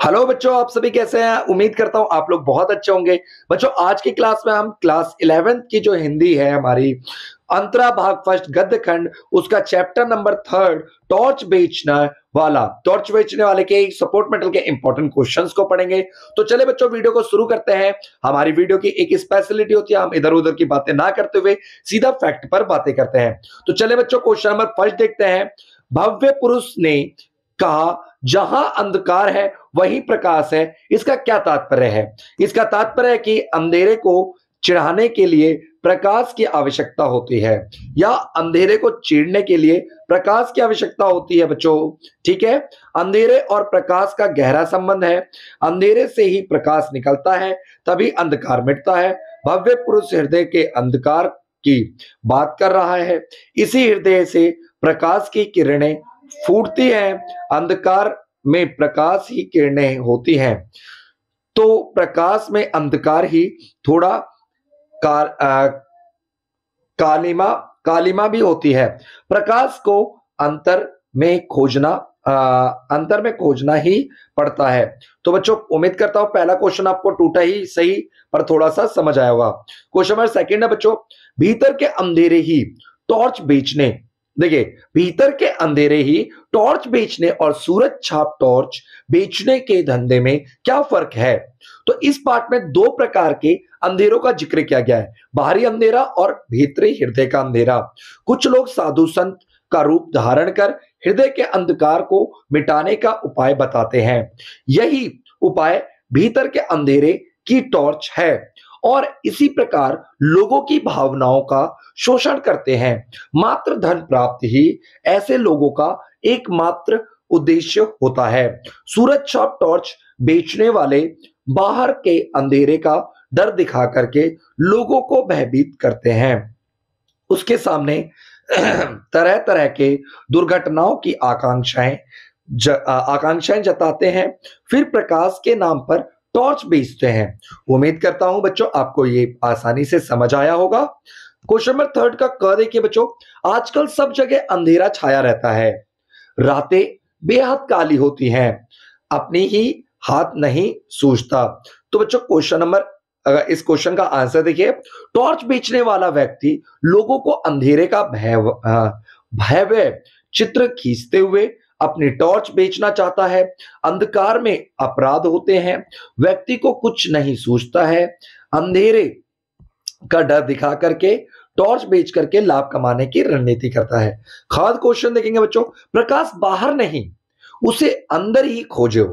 Hello बच्चों, आप सभी कैसे हैं? उम्मीद करता हूं आप लोग बहुत अच्छे होंगे। बच्चों, आज की क्लास में हम क्लास 11th की जो हिंदी है हमारी अंतरा भाग फर्स्ट गद्य खंड, उसका चैप्टर नंबर 3 टॉर्च बेचने वाले के सपोर्ट मेटल के इंपॉर्टेंट क्वेश्चंस को पढ़ेंगे। तो चले बच्चों, वीडियो को शुरू करते हैं। हमारी वीडियो की एक स्पेशलिटी होती है, हम इधर उधर की बातें ना करते हुए सीधा फैक्ट पर बातें करते हैं। तो चले बच्चों, क्वेश्चन नंबर फर्स्ट देखते हैं। भव्य पुरुष ने कहा, जहां अंधकार है वही प्रकाश है। इसका क्या तात्पर्य है? इसका तात्पर्य है कि अंधेरे को चिढ़ाने के लिए प्रकाश की आवश्यकता होती है, या अंधेरे को चीरने के लिए प्रकाश की आवश्यकता होती है बच्चों। ठीक है, अंधेरे और प्रकाश का गहरा संबंध है। अंधेरे से ही प्रकाश निकलता है, तभी अंधकार मिटता है। भव्य पुरुष हृदय के अंधकार की बात कर रहा है। इसी हृदय से प्रकाश की किरणें फूटती हैं। अंधकार में प्रकाश ही किरणें होती हैं, तो प्रकाश में अंधकार ही थोड़ा कालिमा भी होती है। प्रकाश को अंतर में खोजना ही पड़ता है। तो बच्चों, उम्मीद करता हूं पहला क्वेश्चन आपको टूटा ही सही, पर थोड़ा सा समझ आया होगा। क्वेश्चन नंबर सेकंड है बच्चों, भीतर के अंधेरे ही टॉर्च बेचने, देखिए, भीतर के अंधेरे ही टॉर्च बेचने और सूरज छाप टॉर्च बेचने के धंधे में क्या फर्क है? तो इस पार्ट में दो प्रकार के अंधेरों का जिक्र किया गया है, बाहरी अंधेरा और भीतरी हृदय का अंधेरा। कुछ लोग साधु संत का रूप धारण कर हृदय के अंधकार को मिटाने का उपाय बताते हैं। यही उपाय भीतर के अंधेरे की टॉर्च है, और इसी प्रकार लोगों की भावनाओं का शोषण करते हैं। मात्र धन प्राप्त ही ऐसे लोगों का एकमात्र उद्देश्य होता है। सूरज छाप टॉर्च बेचने वाले बाहर के अंधेरे का डर दिखा करके लोगों को भयभीत करते हैं। उसके सामने तरह तरह के दुर्घटनाओं की आकांक्षाएं जताते हैं, फिर प्रकाश के नाम पर टॉर्च बेचते हैं। उम्मीद करता हूं बच्चों आपको ये आसानी से समझ आया होगा। क्वेश्चन नंबर थर्ड का क देखिए बच्चों, आजकल सब जगह अंधेरा छाया रहता है, रातें बेहद काली होती हैं, अपनी ही हाथ नहीं सूझता। तो बच्चों, इस क्वेश्चन का आंसर देखिए, टॉर्च बेचने वाला व्यक्ति लोगों को अंधेरे का भयावह चित्र खींचते हुए अपनी टॉर्च बेचना चाहता है। अंधकार में अपराध होते हैं, व्यक्ति को कुछ नहीं सूझता है। अंधेरे का डर दिखा करके टॉर्च बेच करके लाभ कमाने की रणनीति करता है। खाद क्वेश्चन देखेंगे बच्चों, प्रकाश बाहर नहीं, उसे अंदर ही खोजो।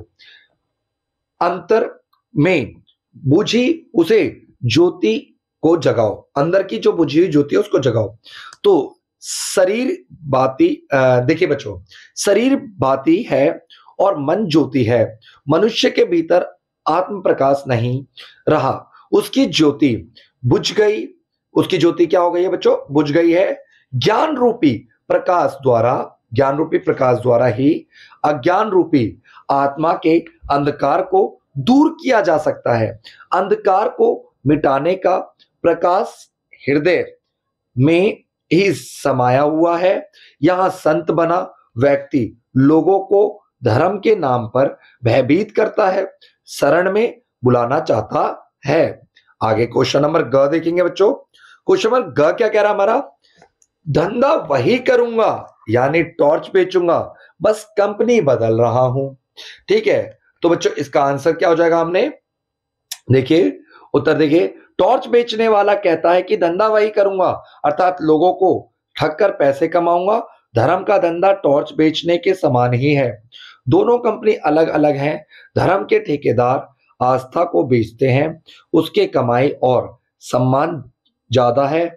अंतर में बुझी उसे ज्योति को जगाओ, अंदर की जो बुझी हुई ज्योति है उसको जगाओ। तो शरीर बाती, देखिए बच्चों, शरीर बाती है और मन ज्योति है। मनुष्य के भीतर आत्म प्रकाश नहीं रहा, उसकी ज्योति बुझ गई। उसकी ज्योति क्या हो गई है बच्चों? बुझ गई है। ज्ञान रूपी प्रकाश द्वारा ही अज्ञान रूपी आत्मा के अंधकार को दूर किया जा सकता है। अंधकार को मिटाने का प्रकाश हृदय में ही समाया हुआ है। यहां संत बना व्यक्ति लोगों को धर्म के नाम पर भयभीत करता है, शरण में बुलाना चाहता है। आगे क्वेश्चन नंबर ग देखेंगे बच्चों। क्वेश्चन नंबर ग क्या कह रहा हमारा? धंधा वही करूंगा, यानी टॉर्च बेचूंगा, बस कंपनी बदल रहा हूं। ठीक है, तो बच्चों इसका आंसर क्या हो जाएगा? हमने देखिए उत्तर देखिए, टॉर्च बेचने वाला कहता है कि धंधा वही करूंगा, अर्थात लोगों को ठग कर पैसे कमाऊंगा। धर्म का धंधा टॉर्च बेचने के समान ही है, दोनों कंपनी अलग अलग हैं। धर्म के ठेकेदार आस्था को बेचते हैं, उसके कमाई और सम्मान ज्यादा है।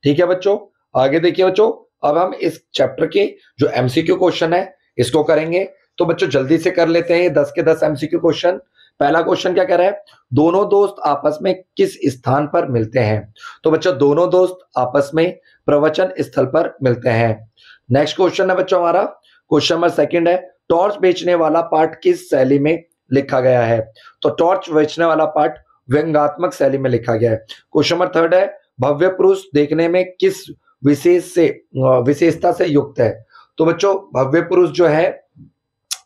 ठीक है बच्चों, आगे देखिए बच्चों, अब हम इस चैप्टर के जो एमसीक्यू क्वेश्चन है इसको करेंगे। तो बच्चों जल्दी से कर लेते हैं 10 के 10 एमसीक्यू क्वेश्चन। पहला क्वेश्चन क्या कह रहा है? दोनों दोस्त आपस में किस स्थान पर मिलते हैं? तो बच्चों दोनों दोस्त आपस में प्रवचन स्थल पर मिलते हैं। नेक्स्ट क्वेश्चन है बच्चों हमारा, क्वेश्चन नंबर सेकंड है, टॉर्च बेचने वाला पाठ किस शैली में लिखा गया है? तो टॉर्च बेचने वाला पाठ व्यंग्यात्मक शैली में लिखा गया है। क्वेश्चन नंबर थर्ड है, भव्य पुरुष देखने में किस विशेषता से युक्त है? तो बच्चों भव्य पुरुष जो है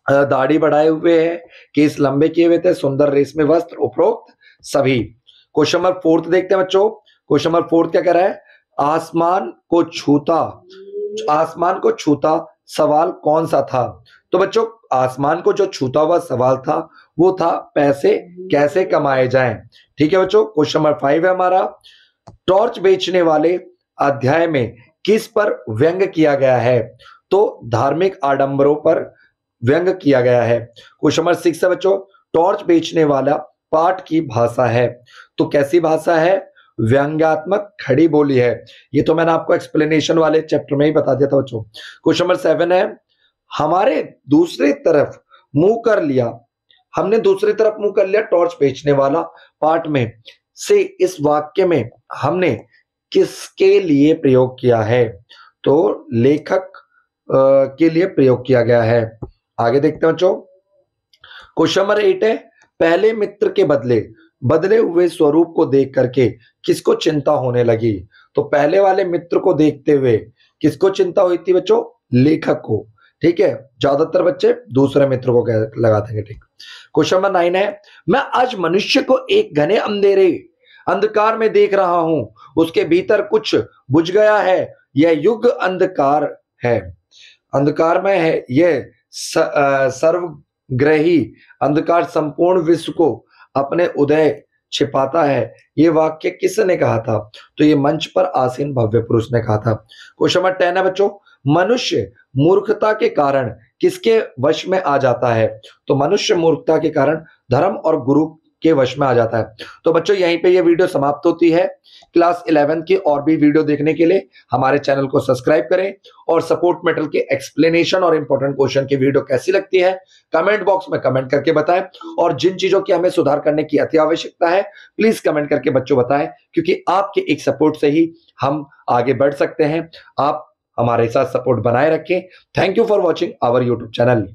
दाढ़ी बढ़ाए हुए है, केस लंबे किए हुए थे, सुंदर रेशमी वस्त्र, उपरोक्त सभी। क्वेश्चन नंबर 4 देखते हैं बच्चों। क्वेश्चन नंबर 4 क्या कह रहा है? आसमान को छूता सवाल कौन सा था? तो बच्चों आसमान को जो छूता हुआ सवाल था वो था पैसे कैसे कमाए जाएं। ठीक है बच्चों। क्वेश्चन नंबर 5 है हमारा, टॉर्च बेचने वाले अध्याय में किस पर व्यंग किया गया है? तो धार्मिक आडंबरों पर व्यंग किया गया है। क्वेश्चन नंबर 6 है बच्चों, टॉर्च बेचने वाला पाठ की भाषा है, तो कैसी भाषा है? व्यंग्यात्मक खड़ी बोली है। ये तो मैंने आपको एक्सप्लेनेशन वाले चैप्टर में ही बता दिया था बच्चों। क्वेश्चन नंबर 7 है, हमारे दूसरी तरफ मुंह कर लिया, हमने दूसरी तरफ मुंह कर लिया टॉर्च बेचने वाला पाठ में से इस वाक्य में हमने किसके लिए प्रयोग किया है? तो लेखक के लिए प्रयोग किया गया है। आगे देखते हैं बच्चों। क्वेश्चन नंबर 8 है, पहले मित्र के बदले हुए स्वरूप को देख करके किसको चिंता होने लगी? तो पहले वाले मित्र को देखते हुए किसको चिंता हुई थी बच्चों? लेखक को। ठीक है, ज्यादातर बच्चे दूसरे मित्र को लगा देंगे। ठीक। क्वेश्चन नंबर 9 है, मैं आज मनुष्य को एक घने अंधकार में देख रहा हूं, उसके भीतर कुछ बुझ गया है, यह युग अंधकार है, अंधकार में है, यह सर्वग्राही अंधकार संपूर्ण विश्व को अपने उदय छिपाता है। ये वाक्य किसने कहा था? तो ये मंच पर आसीन भव्य पुरुष ने कहा था। क्वेश्चन नंबर 10 है बच्चों, मनुष्य मूर्खता के कारण किसके वश में आ जाता है? तो मनुष्य मूर्खता के कारण धर्म और गुरु के वश में आ जाता है। तो बच्चों यहीं पे ये वीडियो समाप्त होती है। क्लास 11 की और भी वीडियो देखने के लिए हमारे चैनल को सब्सक्राइब करें और सपोर्ट मेटल के एक्सप्लेनेशन और इंपॉर्टेंट क्वेश्चन की वीडियो कैसी लगती है कमेंट बॉक्स में कमेंट करके बताएं। और जिन चीजों की हमें सुधार करने की अति आवश्यकता है प्लीज कमेंट करके बच्चों बताएं, क्योंकि आपके एक सपोर्ट से ही हम आगे बढ़ सकते हैं। आप हमारे साथ सपोर्ट बनाए रखें। Thank you for watching our YouTube channel.